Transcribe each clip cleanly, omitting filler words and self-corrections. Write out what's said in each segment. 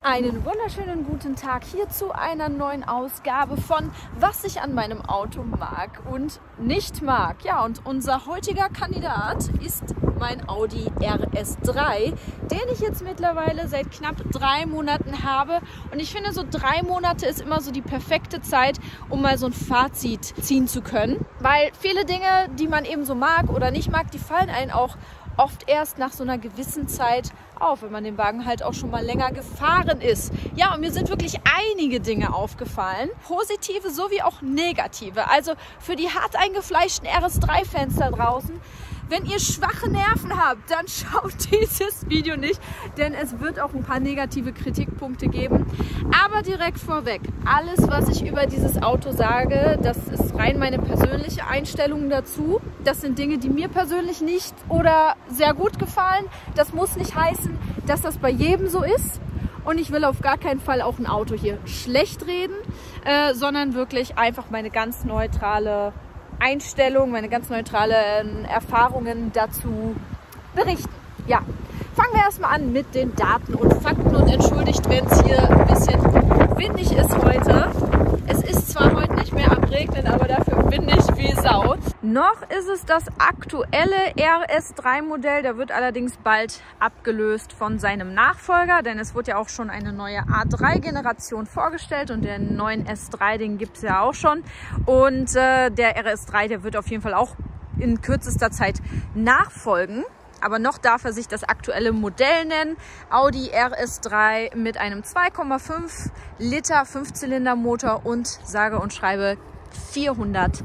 Einen wunderschönen guten Tag hier zu einer neuen Ausgabe von Was ich an meinem Auto mag und nicht mag. Ja, und unser heutiger Kandidat ist mein Audi RS3, den ich jetzt mittlerweile seit knapp 3 Monaten habe. Und ich finde, so 3 Monate ist immer so die perfekte Zeit, um mal so ein Fazit ziehen zu können. Weil viele Dinge, die man eben so mag oder nicht mag, die fallen einem auch oft erst nach so einer gewissen Zeit auf, wenn man den Wagen halt auch schon mal länger gefahren ist. Ja, und mir sind wirklich einige Dinge aufgefallen, positive sowie auch negative. Also für die hart eingefleischten RS3-Fans da draußen, wenn ihr schwache Nerven habt, dann schaut dieses Video nicht, denn es wird auch ein paar negative Kritikpunkte geben. Aber direkt vorweg, alles, was ich über dieses Auto sage, das ist rein meine persönliche Einstellung dazu. Das sind Dinge, die mir persönlich nicht oder sehr gut gefallen. Das muss nicht heißen, dass das bei jedem so ist. Und ich will auf gar keinen Fall auch ein Auto hier schlecht reden, sondern wirklich einfach meine ganz neutrale Einstellung, meine ganz neutralen Erfahrungen dazu berichten. Ja, fangen wir erstmal an mit den Daten und Fakten und entschuldigt, wenn es hier ein bisschen windig ist heute. Es ist zwar heute nicht mehr am Regnen, aber dafür windig wie Sau. Noch ist es das aktuelle RS3-Modell, der wird allerdings bald abgelöst von seinem Nachfolger, denn es wird ja auch schon eine neue A3-Generation vorgestellt und den neuen S3, den gibt es ja auch schon. Und der RS3, der wird auf jeden Fall auch in kürzester Zeit nachfolgen. Aber noch darf er sich das aktuelle Modell nennen. Audi RS3 mit einem 2,5 Liter 5-Zylinder-Motor und sage und schreibe 400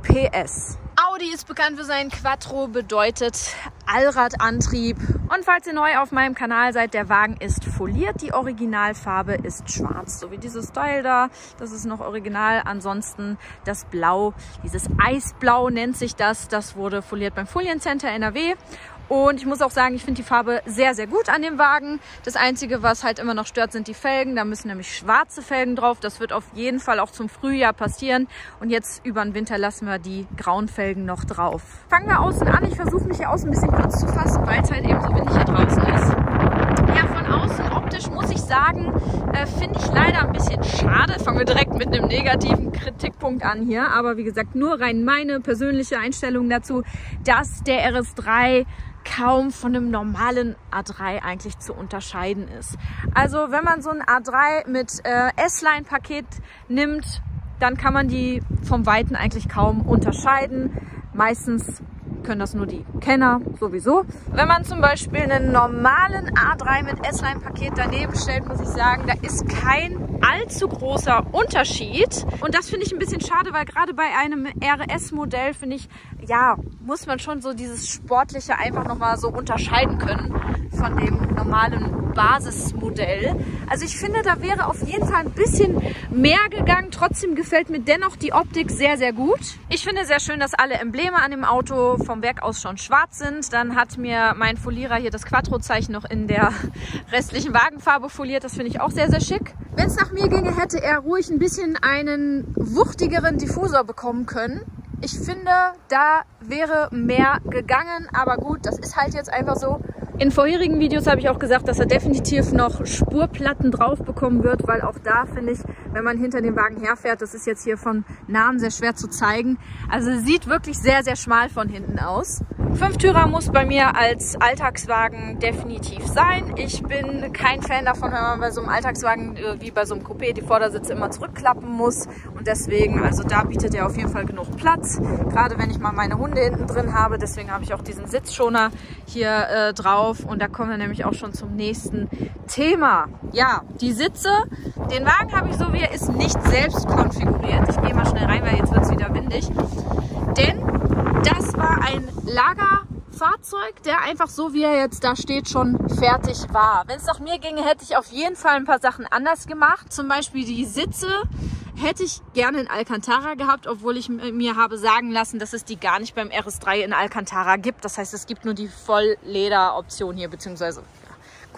PS. Audi ist bekannt für seinen Quattro, bedeutet Allradantrieb. Und falls ihr neu auf meinem Kanal seid, der Wagen ist foliert. Die Originalfarbe ist schwarz, so wie dieses Teil da. Das ist noch original. Ansonsten das Blau, dieses Eisblau nennt sich das. Das wurde foliert beim Foliencenter NRW. Und ich muss auch sagen, ich finde die Farbe sehr, sehr gut an dem Wagen. Das Einzige, was halt immer noch stört, sind die Felgen. Da müssen nämlich schwarze Felgen drauf. Das wird auf jeden Fall auch zum Frühjahr passieren. Und jetzt über den Winter lassen wir die grauen Felgen noch drauf. Fangen wir außen an. Ich versuche mich hier außen ein bisschen kurz zu fassen, weil es halt eben so windig hier draußen ist. Ja, von außen optisch muss ich sagen, finde ich leider ein bisschen schade. Fangen wir direkt mit einem negativen Kritikpunkt an hier. Aber wie gesagt, nur rein meine persönliche Einstellung dazu, dass der RS3 kaum von einem normalen A3 eigentlich zu unterscheiden ist. Also wenn man so ein A3 mit S-Line-Paket nimmt, dann kann man die vom Weiten eigentlich kaum unterscheiden. Meistens können das nur die Kenner sowieso. Wenn man zum Beispiel einen normalen A3 mit S-Line-Paket daneben stellt, muss ich sagen, da ist kein allzu großer Unterschied. Und das finde ich ein bisschen schade, weil gerade bei einem RS-Modell, finde ich, ja, muss man schon so dieses Sportliche einfach nochmal so unterscheiden können von dem normalen Basismodell. Also ich finde, da wäre auf jeden Fall ein bisschen mehr gegangen. Trotzdem gefällt mir dennoch die Optik sehr, sehr gut. Ich finde sehr schön, dass alle Embleme an dem Auto vom Werk aus schon schwarz sind. Dann hat mir mein Folierer hier das Quattro-Zeichen noch in der restlichen Wagenfarbe foliert. Das finde ich auch sehr, sehr schick. Wenn es nach mir ginge, hätte er ruhig ein bisschen einen wuchtigeren Diffusor bekommen können. Ich finde, da wäre mehr gegangen, aber gut, das ist halt jetzt einfach so. In vorherigen Videos habe ich auch gesagt, dass er definitiv noch Spurplatten drauf bekommen wird, weil auch da finde ich, wenn man hinter dem Wagen herfährt, das ist jetzt hier von Nahen sehr schwer zu zeigen. Also sieht wirklich sehr, sehr schmal von hinten aus. 5-Türer muss bei mir als Alltagswagen definitiv sein. Ich bin kein Fan davon, wenn man bei so einem Alltagswagen wie bei so einem Coupé die Vordersitze immer zurückklappen muss. Und deswegen, also da bietet er auf jeden Fall genug Platz. Gerade wenn ich mal meine Hunde hinten drin habe. Deswegen habe ich auch diesen Sitzschoner hier drauf. Und da kommen wir nämlich auch schon zum nächsten Thema. Ja, die Sitze. Den Wagen habe ich so, wie er ist, nicht selbst konfiguriert. Ich gehe mal schnell rein, weil jetzt wird es wieder windig. Denn das war ein Lagerfahrzeug, der einfach so, wie er jetzt da steht, schon fertig war. Wenn es nach mir ginge, hätte ich auf jeden Fall ein paar Sachen anders gemacht. Zum Beispiel die Sitze hätte ich gerne in Alcantara gehabt, obwohl ich mir habe sagen lassen, dass es die gar nicht beim RS3 in Alcantara gibt. Das heißt, es gibt nur die Vollleder-Option hier, beziehungsweise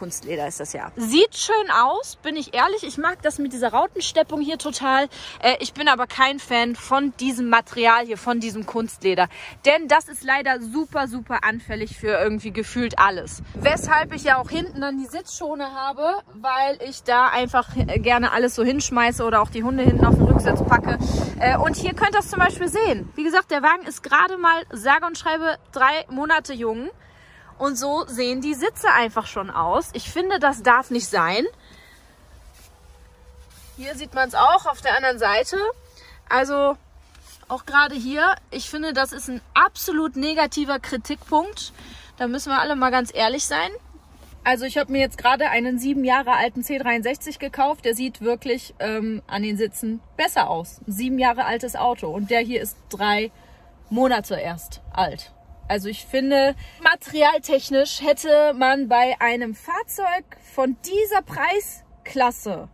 Kunstleder ist das ja. Sieht schön aus, bin ich ehrlich. Ich mag das mit dieser Rautensteppung hier total. Ich bin aber kein Fan von diesem Material hier, von diesem Kunstleder. Denn das ist leider super, super anfällig für irgendwie gefühlt alles. Weshalb ich ja auch hinten dann die Sitzschone habe, weil ich da einfach gerne alles so hinschmeiße oder auch die Hunde hinten auf den Rücksitz packe. Und hier könnt ihr das zum Beispiel sehen. Wie gesagt, der Wagen ist gerade mal sage und schreibe 3 Monate jung. Und so sehen die Sitze einfach schon aus. Ich finde, das darf nicht sein. Hier sieht man es auch auf der anderen Seite. Also auch gerade hier, ich finde, das ist ein absolut negativer Kritikpunkt. Da müssen wir alle mal ganz ehrlich sein. Also ich habe mir jetzt gerade einen 7 Jahre alten C63 gekauft. Der sieht wirklich an den Sitzen besser aus. Ein 7 Jahre altes Auto. Und der hier ist 3 Monate erst alt. Also ich finde, materialtechnisch hätte man bei einem Fahrzeug von dieser Preisklasse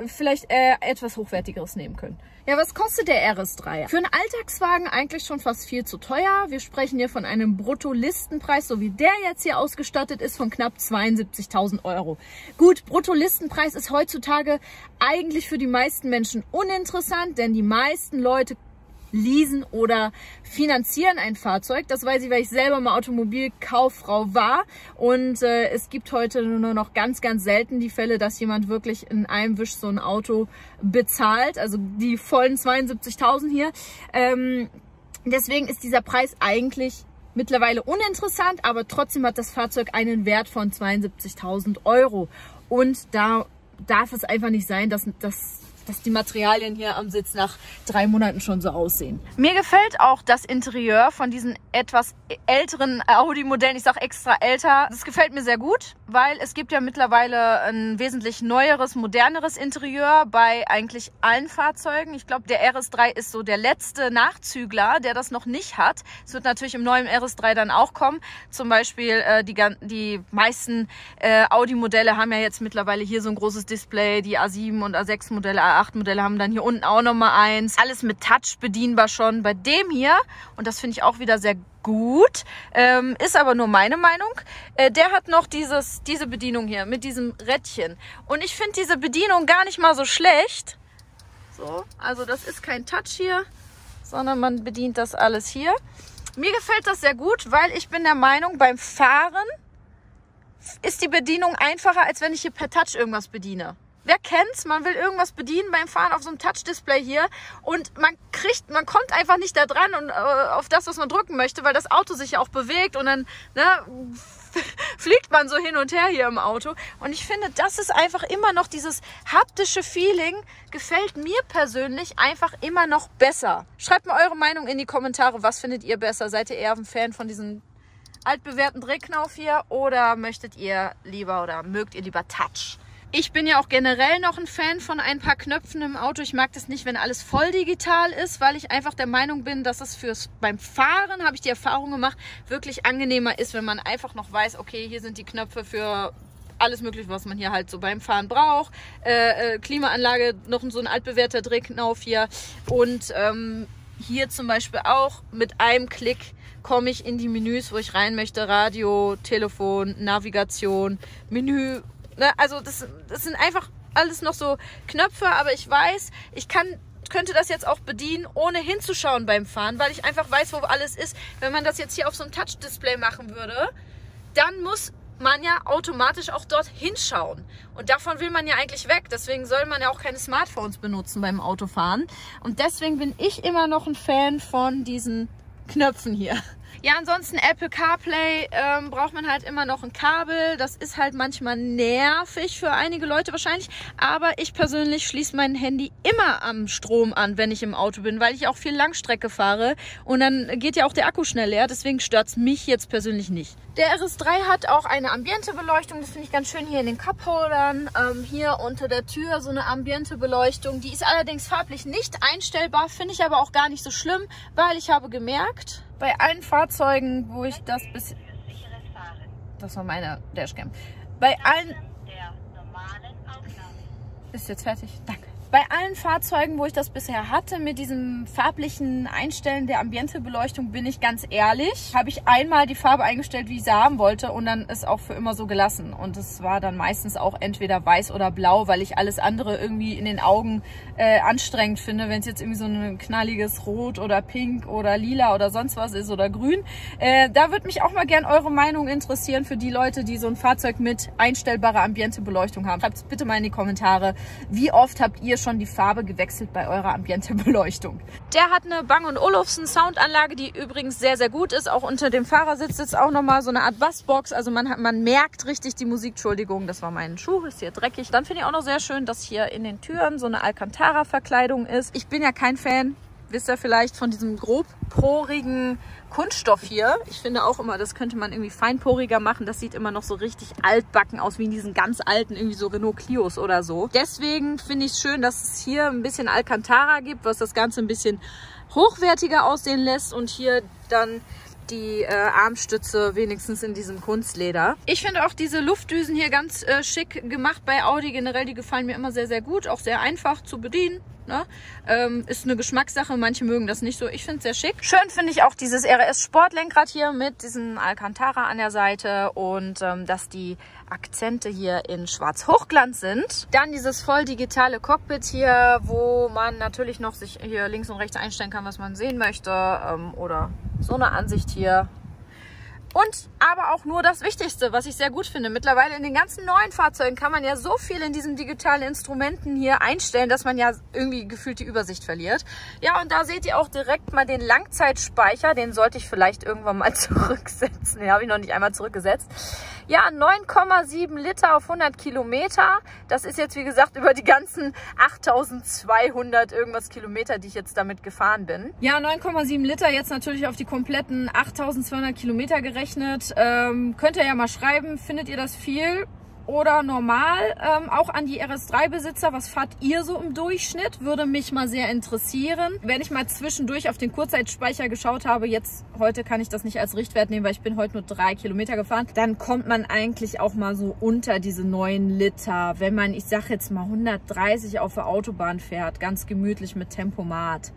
vielleicht etwas Hochwertigeres nehmen können. Ja, was kostet der RS3? Für einen Alltagswagen eigentlich schon fast viel zu teuer. Wir sprechen hier von einem Bruttolistenpreis, so wie der jetzt hier ausgestattet ist, von knapp 72.000 Euro. Gut, Bruttolistenpreis ist heutzutage eigentlich für die meisten Menschen uninteressant, denn die meisten Leute leasen oder finanzieren ein Fahrzeug. Das weiß ich, weil ich selber mal Automobilkauffrau war. Und es gibt heute nur noch ganz, ganz selten die Fälle, dass jemand wirklich in einem Wisch so ein Auto bezahlt. Also die vollen 72.000 hier. Deswegen ist dieser Preis eigentlich mittlerweile uninteressant, aber trotzdem hat das Fahrzeug einen Wert von 72.000 Euro. Und da darf es einfach nicht sein, dass die Materialien hier am Sitz nach 3 Monaten schon so aussehen. Mir gefällt auch das Interieur von diesen etwas älteren Audi-Modellen. Ich sage extra älter. Das gefällt mir sehr gut, weil es gibt ja mittlerweile ein wesentlich neueres, moderneres Interieur bei eigentlich allen Fahrzeugen. Ich glaube, der RS3 ist so der letzte Nachzügler, der das noch nicht hat. Es wird natürlich im neuen RS3 dann auch kommen. Zum Beispiel die meisten Audi-Modelle haben ja jetzt mittlerweile hier so ein großes Display. Die A7 und A6-Modelle, A8-Modelle haben dann hier unten auch nochmal eins. Alles mit Touch bedienbar schon. Bei dem hier, und das finde ich auch wieder sehr gut, ist aber nur meine Meinung, der hat noch diese Bedienung hier mit diesem Rädchen. Und ich finde diese Bedienung gar nicht mal so schlecht. So, also das ist kein Touch hier, sondern man bedient das alles hier. Mir gefällt das sehr gut, weil ich bin der Meinung, beim Fahren ist die Bedienung einfacher, als wenn ich hier per Touch irgendwas bediene. Wer kennt's? Man will irgendwas bedienen beim Fahren auf so einem Touch-Display hier und man kommt einfach nicht da dran und auf das, was man drücken möchte, weil das Auto sich ja auch bewegt und dann fliegt man so hin und her hier im Auto. Und ich finde, das ist einfach immer noch dieses haptische Feeling, gefällt mir persönlich einfach immer noch besser. Schreibt mal eure Meinung in die Kommentare, was findet ihr besser? Seid ihr eher ein Fan von diesem altbewährten Drehknauf hier oder mögt ihr lieber Touch? Ich bin ja auch generell noch ein Fan von ein paar Knöpfen im Auto. Ich mag das nicht, wenn alles voll digital ist, weil ich einfach der Meinung bin, dass es beim Fahren, habe ich die Erfahrung gemacht, wirklich angenehmer ist, wenn man einfach noch weiß, okay, hier sind die Knöpfe für alles Mögliche, was man hier halt so beim Fahren braucht. Klimaanlage, noch so ein altbewährter Drehknauf hier. Und hier zum Beispiel auch mit einem Klick komme ich in die Menüs, wo ich rein möchte. Radio, Telefon, Navigation, Menü. Also das sind einfach alles noch so Knöpfe, aber ich weiß, ich könnte das jetzt auch bedienen, ohne hinzuschauen beim Fahren, weil ich einfach weiß, wo alles ist. Wenn man das jetzt hier auf so einem Touch-Display machen würde, dann muss man ja automatisch auch dort hinschauen. Und davon will man ja eigentlich weg. Deswegen soll man ja auch keine Smartphones benutzen beim Autofahren. Und deswegen bin ich immer noch ein Fan von diesen Knöpfen hier. Ja, ansonsten Apple CarPlay braucht man halt immer noch ein Kabel. Das ist halt manchmal nervig für einige Leute wahrscheinlich. Aber ich persönlich schließe mein Handy immer am Strom an, wenn ich im Auto bin, weil ich auch viel Langstrecke fahre. Und dann geht ja auch der Akku schnell leer. Deswegen stört es mich jetzt persönlich nicht. Der RS3 hat auch eine Ambiente-Beleuchtung. Das finde ich ganz schön hier in den Cupholdern. Hier unter der Tür so eine Ambiente-Beleuchtung. Die ist allerdings farblich nicht einstellbar. Finde ich aber auch gar nicht so schlimm, weil ich habe gemerkt, bei allen Fahrzeugen, wo ich das bis... Das war meine Dashcam. Bei allen... Ist jetzt fertig? Danke. Bei allen Fahrzeugen, wo ich das bisher hatte, mit diesem farblichen Einstellen der Ambientebeleuchtung, bin ich ganz ehrlich, habe ich einmal die Farbe eingestellt, wie ich sie haben wollte und dann ist auch für immer so gelassen. Und es war dann meistens auch entweder weiß oder blau, weil ich alles andere irgendwie in den Augen anstrengend finde, wenn es jetzt irgendwie so ein knalliges Rot oder Pink oder Lila oder sonst was ist oder Grün. Da würde mich auch mal gern eure Meinung interessieren für die Leute, die so ein Fahrzeug mit einstellbarer Ambientebeleuchtung haben. Schreibt es bitte mal in die Kommentare, wie oft habt ihr schon die Farbe gewechselt bei eurer Ambientebeleuchtung. Der hat eine Bang & Olufsen Soundanlage, die übrigens sehr, sehr gut ist. Auch unter dem Fahrersitz sitzt auch nochmal so eine Art Bassbox. Also man merkt richtig die Musik. Entschuldigung, das war mein Schuh, ist hier dreckig. Dann finde ich auch noch sehr schön, dass hier in den Türen so eine Alcantara-Verkleidung ist. Ich bin ja kein Fan, wisst ihr vielleicht, von diesem grobporigen Kunststoff hier. Ich finde auch immer, das könnte man irgendwie feinporiger machen. Das sieht immer noch so richtig altbacken aus, wie in diesen ganz alten, irgendwie so Renault Clios oder so. Deswegen finde ich es schön, dass es hier ein bisschen Alcantara gibt, was das Ganze ein bisschen hochwertiger aussehen lässt. Und hier dann die Armstütze wenigstens in diesem Kunstleder. Ich finde auch diese Luftdüsen hier ganz schick gemacht bei Audi. Generell, die gefallen mir immer sehr, sehr gut. Auch sehr einfach zu bedienen. Ne? Ist eine Geschmackssache, manche mögen das nicht so. Ich finde es sehr schick. Schön finde ich auch dieses RS Sportlenkrad hier mit diesem Alcantara an der Seite und dass die Akzente hier in schwarz Hochglanz sind. Dann dieses voll digitale Cockpit hier, wo man natürlich noch sich hier links und rechts einstellen kann, was man sehen möchte oder so eine Ansicht hier. Und aber auch nur das Wichtigste, was ich sehr gut finde. Mittlerweile in den ganzen neuen Fahrzeugen kann man ja so viel in diesen digitalen Instrumenten hier einstellen, dass man ja irgendwie gefühlt die Übersicht verliert. Ja, und da seht ihr auch direkt mal den Langzeitspeicher. Den sollte ich vielleicht irgendwann mal zurücksetzen. Den habe ich noch nicht einmal zurückgesetzt. Ja, 9,7 Liter auf 100 Kilometer. Das ist jetzt, wie gesagt, über die ganzen 8.200 irgendwas Kilometer, die ich jetzt damit gefahren bin. Ja, 9,7 Liter jetzt natürlich auf die kompletten 8.200 Kilometer gerechnet. Könnt ihr ja mal schreiben, findet ihr das viel oder normal? Auch an die RS3-Besitzer, was fahrt ihr so im Durchschnitt? Würde mich mal sehr interessieren. Wenn ich mal zwischendurch auf den Kurzzeitspeicher geschaut habe, heute kann ich das nicht als Richtwert nehmen, weil ich bin heute nur 3 Kilometer gefahren, dann kommt man eigentlich auch mal so unter diese 9 Liter. Wenn man, ich sag jetzt mal 130 auf der Autobahn fährt, ganz gemütlich mit Tempomat.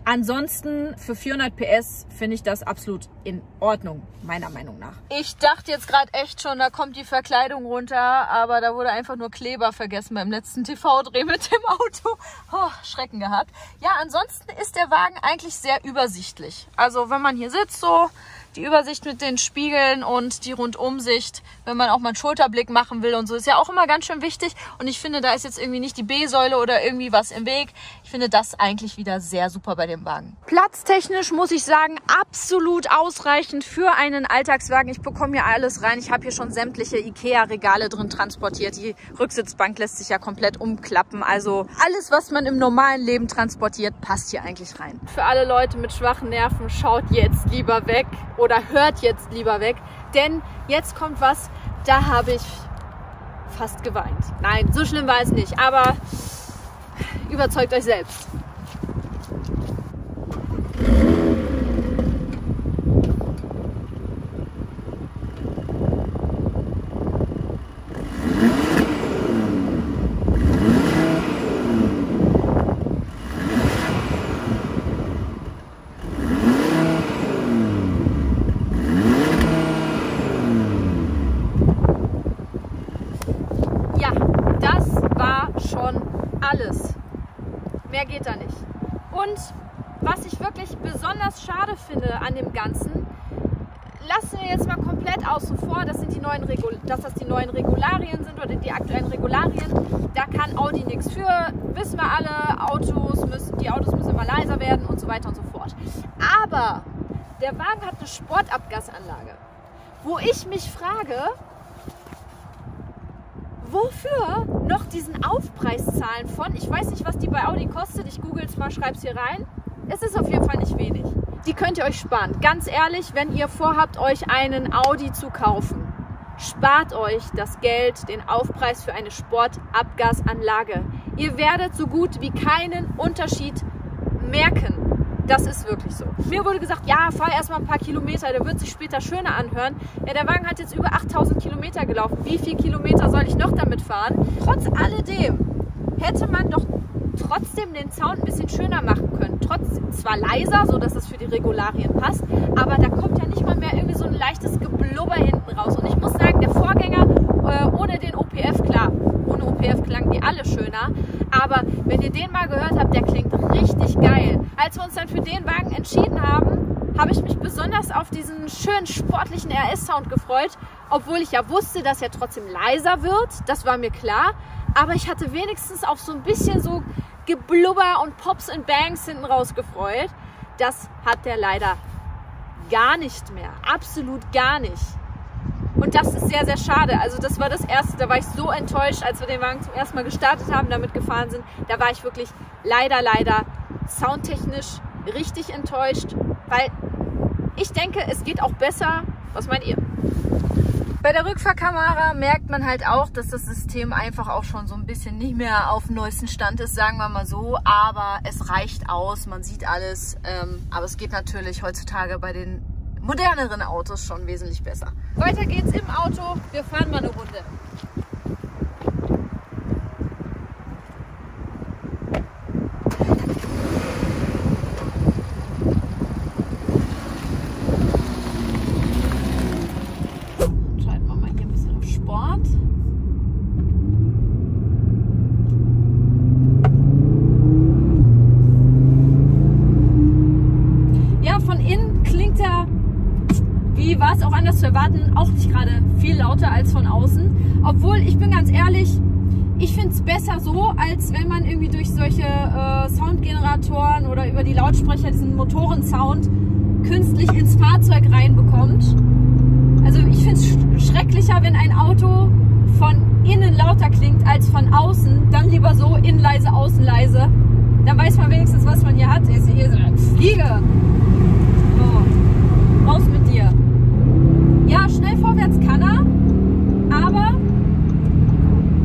Ansonsten für 400 PS finde ich das absolut in Ordnung, meiner Meinung nach. Ich dachte jetzt gerade echt schon, da kommt die Verkleidung runter, aber da wurde einfach nur Kleber vergessen beim letzten TV-Dreh mit dem Auto. Oh, Schrecken gehabt. Ja, ansonsten ist der Wagen eigentlich sehr übersichtlich. Also wenn man hier sitzt so, die Übersicht mit den Spiegeln und die Rundumsicht, wenn man auch mal einen Schulterblick machen will und so, ist ja auch immer ganz schön wichtig. Und ich finde, da ist jetzt irgendwie nicht die B-Säule oder irgendwie was im Weg. Ich finde das eigentlich wieder sehr super bei dem Wagen. Platztechnisch muss ich sagen, absolut ausreichend für einen Alltagswagen. Ich bekomme hier alles rein. Ich habe hier schon sämtliche Ikea-Regale drin transportiert. Die Rücksitzbank lässt sich ja komplett umklappen. Also alles, was man im normalen Leben transportiert, passt hier eigentlich rein. Für alle Leute mit schwachen Nerven, schaut jetzt lieber weg. Oder hört jetzt lieber weg, denn jetzt kommt was, da habe ich fast geweint. Nein, so schlimm war es nicht, aber überzeugt euch selbst. Alles. Mehr geht da nicht. Und was ich wirklich besonders schade finde an dem Ganzen, lassen wir jetzt mal komplett außen vor, dass das die neuen Regularien sind oder die aktuellen Regularien. Da kann Audi nichts für. Wissen wir alle, die Autos müssen immer leiser werden und so weiter und so fort. Aber der Wagen hat eine Sportabgasanlage, wo ich mich frage, wofür noch diesen Aufpreis zahlen von, ich weiß nicht, was die bei Audi kostet, ich google es mal, schreibe es hier rein. Es ist auf jeden Fall nicht wenig. Die könnt ihr euch sparen. Ganz ehrlich, wenn ihr vorhabt, euch einen Audi zu kaufen, spart euch das Geld, den Aufpreis für eine Sportabgasanlage. Ihr werdet so gut wie keinen Unterschied merken. Das ist wirklich so. Mir wurde gesagt, ja, fahr erstmal ein paar Kilometer, der wird sich später schöner anhören. Ja, der Wagen hat jetzt über 8.000 Kilometer gelaufen. Wie viele Kilometer soll ich noch damit fahren? Trotz alledem hätte man doch trotzdem den Sound ein bisschen schöner machen können. Trotzdem zwar leiser, so dass es für die Regularien passt, aber da kommt ja nicht mal mehr irgendwie so ein leichtes Geblubber hinten raus. Und ich muss sagen, der Vorgänger ohne den OPF, klar, ohne OPF klangen die alle schöner, aber wenn ihr den mal gehört habt, der klingt richtig geil. Als wir uns dann für den Wagen entschieden haben, habe ich mich besonders auf diesen schönen sportlichen RS-Sound gefreut, obwohl ich ja wusste, dass er trotzdem leiser wird, das war mir klar, aber ich hatte wenigstens auf so ein bisschen so Geblubber und Pops and Bangs hinten raus gefreut. Das hat der leider gar nicht mehr, absolut gar nicht. Und das ist sehr, sehr schade. Also das war das Erste, da war ich so enttäuscht, als wir den Wagen zum ersten Mal gestartet haben, damit gefahren sind. Da war ich wirklich leider soundtechnisch richtig enttäuscht, weil ich denke, es geht auch besser. Was meint ihr? Bei der Rückfahrkamera merkt man halt auch, dass das System einfach auch schon so ein bisschen nicht mehr auf dem neuesten Stand ist, sagen wir mal so. Aber es reicht aus, man sieht alles. Aber es geht natürlich heutzutage bei den moderneren Autos schon wesentlich besser. Weiter geht's im Auto. Wir fahren mal eine Runde. War es auch anders zu erwarten, auch nicht gerade viel lauter als von außen. Obwohl, ich bin ganz ehrlich, ich finde es besser so, als wenn man irgendwie durch solche Soundgeneratoren oder über die Lautsprecher diesen Motorensound künstlich ins Fahrzeug reinbekommt. Also ich finde es schrecklicher, wenn ein Auto von innen lauter klingt als von außen. Dann lieber so, innen leise, außen leise. Dann weiß man wenigstens, was man hier hat. Hier so eine Fliege. So. Raus mit dir. Ja, schnell vorwärts kann er, aber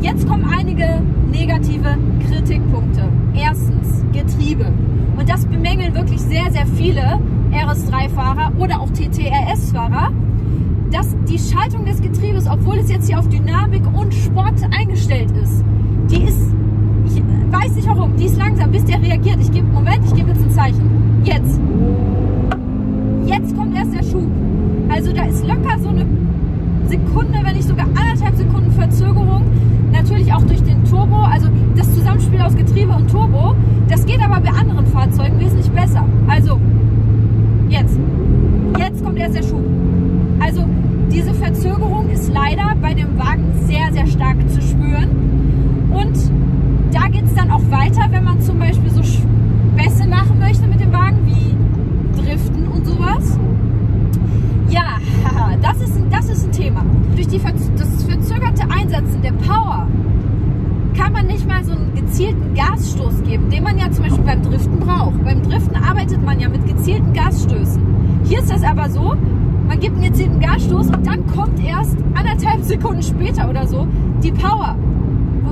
jetzt kommen einige negative Kritikpunkte. Erstens, Getriebe. Und das bemängeln wirklich sehr, sehr viele RS3-Fahrer oder auch TT-RS-Fahrer, dass die Schaltung des Getriebes, obwohl es jetzt hier auf Dynamik und Sport eingestellt ist, die ist, ich weiß nicht warum, die ist langsam, bis der reagiert. Ich gebe jetzt ein Zeichen. Jetzt kommt erst der Schub. Also da ist locker so eine Sekunde, wenn nicht sogar 1,5 Sekunden Verzögerung. Natürlich auch durch den Turbo, also das Zusammenspiel aus Getriebe und Turbo. Das geht aber bei anderen Fahrzeugen wesentlich besser. Also jetzt kommt erst der Schub. Also diese Verzögerung ist leider bei dem Wagen sehr, sehr stark zu spüren. Und da geht es dann auch weiter, wenn man zum Beispiel so Späße machen möchte mit dem Wagen, wie Driften und sowas. Ja, das ist ein Thema. Durch das verzögerte Einsetzen der Power kann man nicht mal so einen gezielten Gasstoß geben, den man ja zum Beispiel beim Driften braucht. Beim Driften arbeitet man ja mit gezielten Gasstößen. Hier ist das aber so, man gibt einen gezielten Gasstoß und dann kommt erst 1,5 Sekunden später oder so die Power,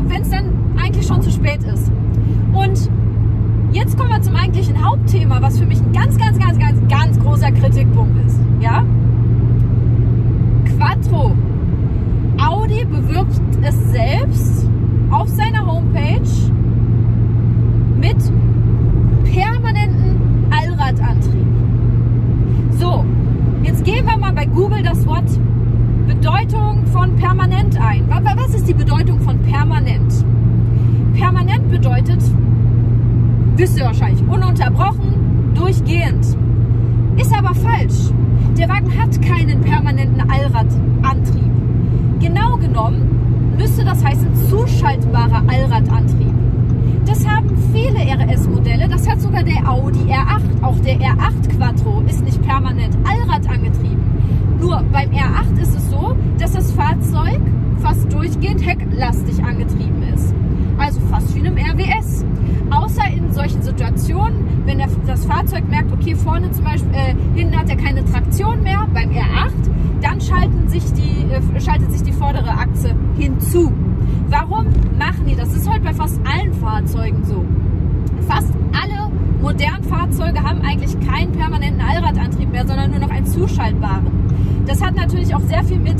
wenn es dann eigentlich schon zu spät ist. Und jetzt kommen wir zum eigentlichen Hauptthema, was für mich ein ganz großer Kritikpunkt ist. Ja? Quattro. Audi bewirbt es selbst auf seiner Homepage mit permanenten Allradantrieb. So, jetzt geben wir mal bei Google das Wort Bedeutung von permanent ein. Was ist die Bedeutung von permanent? Permanent bedeutet, wisst ihr wahrscheinlich, ununterbrochen, durchgehend. Ist aber falsch. Der Wagen hat keinen permanenten Allradantrieb. Genau genommen müsste das heißen zuschaltbarer Allradantrieb. Das haben viele RS-Modelle, das hat sogar der Audi R8. Auch der R8 Quattro ist nicht permanent allradangetrieben. Nur beim R8 ist es so, dass das Fahrzeug fast durchgehend hecklastig angetrieben ist. Also fast wie einem RWS. Außer in solchen Situationen, wenn das Fahrzeug merkt, okay, vorne zum Beispiel, hinten hat er keine Traktion mehr, beim R8, dann schaltet sich die vordere Achse hinzu. Warum machen die das? Das ist heute bei fast allen Fahrzeugen so. Fast alle modernen Fahrzeuge haben eigentlich keinen permanenten Allradantrieb mehr, sondern nur noch einen zuschaltbaren. Das hat natürlich auch sehr viel mit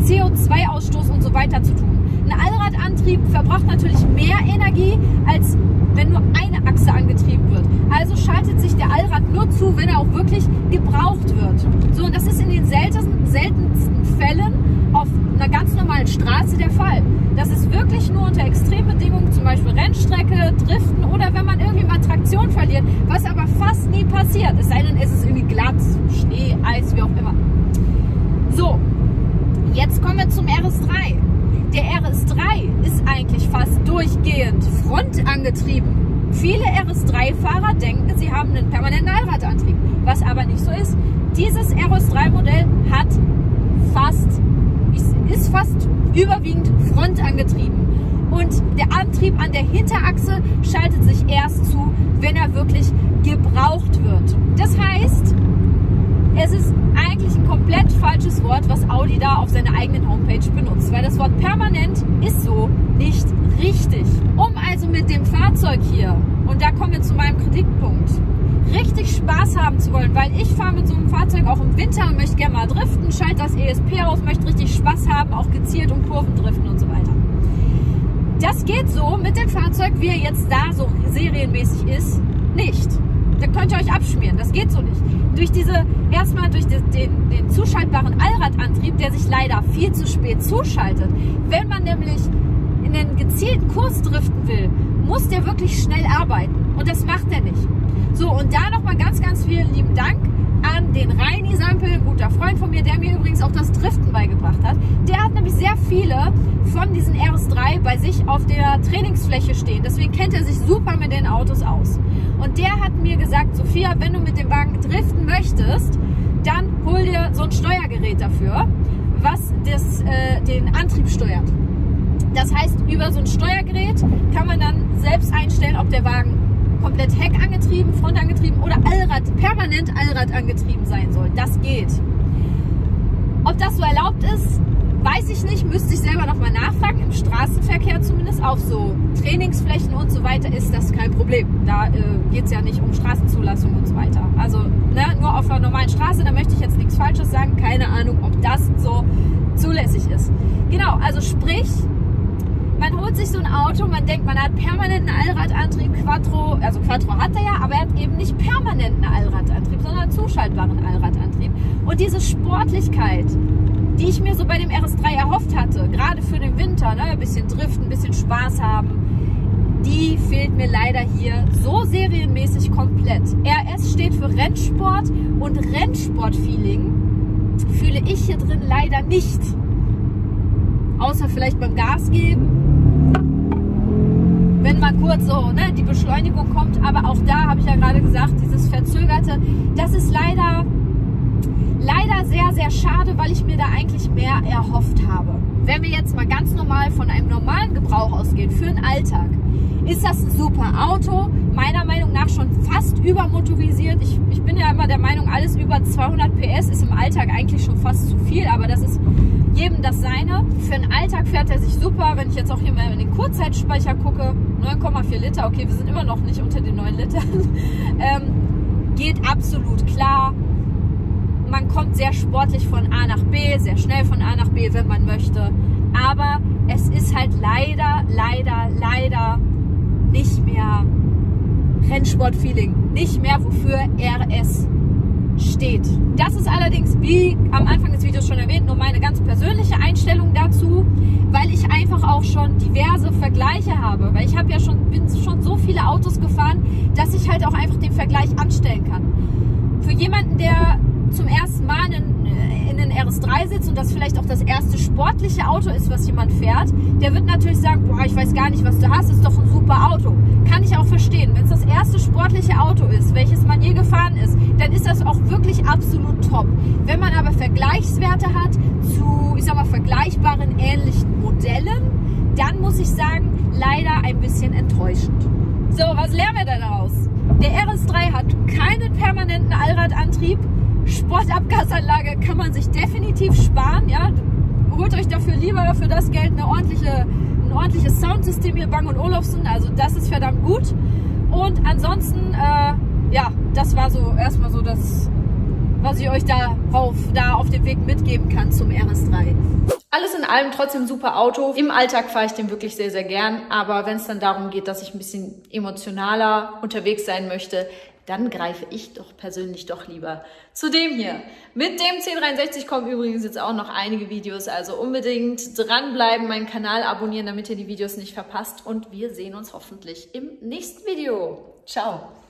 CO2-Ausstoß und so weiter zu tun. Ein Allradantrieb verbraucht natürlich mehr Energie, als wenn nur eine Achse angetrieben wird. Also schaltet sich der Allrad nur zu, wenn er auch wirklich gebraucht wird. So, und das ist in den seltensten Fällen auf einer ganz normalen Straße der Fall. Das ist wirklich nur unter Extrembedingungen, zum Beispiel Rennstrecke, Driften oder wenn man irgendwie mal Traktion verliert, was aber fast nie passiert. Es sei denn, es ist irgendwie glatt, Schnee, Eis, wie auch immer. So, jetzt kommen wir zum RS3. Der RS3 ist eigentlich fast durchgehend frontangetrieben. Viele RS3-Fahrer denken, sie haben einen permanenten Allradantrieb, was aber nicht so ist. Dieses RS3-Modell ist fast überwiegend frontangetrieben. Und der Antrieb an der Hinterachse schaltet sich erst zu, wenn er wirklich gebraucht wird. Das heißt, es ist eigentlich ein komplett falsches Wort, was Audi da auf seiner eigenen Homepage benutzt, weil das Wort permanent ist so nicht richtig. Um also mit dem Fahrzeug hier, und da kommen wir zu meinem Kritikpunkt, richtig Spaß haben zu wollen, weil ich fahre mit so einem Fahrzeug auch im Winter und möchte gerne mal driften, schalte das ESP aus, möchte richtig Spaß haben, auch gezielt um Kurven driften und so weiter. Das geht so mit dem Fahrzeug, wie er jetzt da so serienmäßig ist, nicht. Da könnt ihr euch abschmieren, das geht so nicht. Erstmal durch den zuschaltbaren Allradantrieb, der sich leider viel zu spät zuschaltet. Wenn man nämlich in einen gezielten Kurs driften will, muss der wirklich schnell arbeiten. Und das macht er nicht. So, und da nochmal ganz, ganz vielen lieben Dank an den Reini Sampel, ein guter Freund von mir, der mir übrigens auch das Driften beigebracht hat. Der hat nämlich sehr viele von diesen RS3 bei sich auf der Trainingsfläche stehen. Deswegen kennt er sich super mit den Autos aus. Und der hat mir gesagt, Sophia, wenn du mit dem Wagen driften möchtest, dann hol dir so ein Steuergerät dafür, was den Antrieb steuert. Das heißt, über so ein Steuergerät kann man dann selbst einstellen, ob der Wagen komplett heckangetrieben, frontangetrieben oder permanent Allradangetrieben sein soll. Das geht. Ob das so erlaubt ist, weiß ich nicht, müsste ich selber nochmal nachfragen. Im Straßenverkehr zumindest, auf so Trainingsflächen und so weiter ist das kein Problem. Da geht es ja nicht um Straßenzulassung und so weiter. Also nur auf einer normalen Straße, da möchte ich jetzt nichts Falsches sagen. Keine Ahnung, ob das so zulässig ist. Genau, also sprich, man holt sich so ein Auto, man denkt, man hat permanenten Allradantrieb, Quattro, also Quattro hat er ja, aber er hat eben nicht permanenten Allradantrieb, sondern zuschaltbaren Allradantrieb. Und diese Sportlichkeit, die ich mir so bei dem RS3 erhofft hatte, gerade für den Winter, ne, ein bisschen driften, ein bisschen Spaß haben, die fehlt mir leider hier so serienmäßig komplett. RS steht für Rennsport und Rennsport-Feeling fühle ich hier drin leider nicht. Außer vielleicht beim Gas geben, wenn mal kurz so die Beschleunigung kommt. Aber auch da habe ich ja gerade gesagt, dieses Verzögerte, das ist leider sehr, sehr schade, weil ich mir da eigentlich mehr erhofft habe. Wenn wir jetzt mal ganz normal von einem normalen Gebrauch ausgehen, für den Alltag, ist das ein super Auto, meiner Meinung nach schon fast übermotorisiert. Ich bin ja immer der Meinung, alles über 200 PS ist im Alltag eigentlich schon fast zu viel, aber das ist jedem das seine. Für den Alltag fährt er sich super. Wenn ich jetzt auch hier mal in den Kurzzeitspeicher gucke, 9,4 Liter, okay, wir sind immer noch nicht unter den 9 Litern, geht absolut klar. Man kommt sehr sportlich von A nach B, sehr schnell von A nach B, wenn man möchte. Aber es ist halt leider nicht mehr Rennsport-Feeling, nicht mehr wofür RS steht. Das ist allerdings, wie am Anfang des Videos schon erwähnt, nur meine ganz persönliche Einstellung dazu, weil ich einfach auch schon diverse Vergleiche habe, weil ich habe ja bin schon so viele Autos gefahren, dass ich halt auch einfach den Vergleich anstellen kann. Für jemanden, der zum ersten Mal in einen RS3 sitzt und das vielleicht auch das erste sportliche Auto ist, was jemand fährt, der wird natürlich sagen, boah, ich weiß gar nicht, was du hast, ist doch ein super Auto. Kann ich auch verstehen. Wenn es das erste sportliche Auto ist, welches man je gefahren ist, dann ist das auch wirklich absolut top. Wenn man aber Vergleichswerte hat zu, ich sag mal, vergleichbaren ähnlichen Modellen, dann muss ich sagen, leider ein bisschen enttäuschend. So, was lernen wir denn daraus? Der RS3 hat keinen permanenten Allradantrieb. Sportabgasanlage kann man sich definitiv sparen. Ja? Holt euch dafür lieber für das Geld ein ordentliches Soundsystem hier, Bang & Olufsen. Also das ist verdammt gut. Und ansonsten, ja, das war so erstmal so das, was ich euch da auf dem Weg mitgeben kann zum RS3. Alles in allem trotzdem ein super Auto. Im Alltag fahre ich den wirklich sehr, sehr gern. Aber wenn es dann darum geht, dass ich ein bisschen emotionaler unterwegs sein möchte, dann greife ich doch persönlich doch lieber zu dem hier. Mit dem C63 kommen übrigens jetzt auch noch einige Videos, also unbedingt dranbleiben, meinen Kanal abonnieren, damit ihr die Videos nicht verpasst. Und wir sehen uns hoffentlich im nächsten Video. Ciao!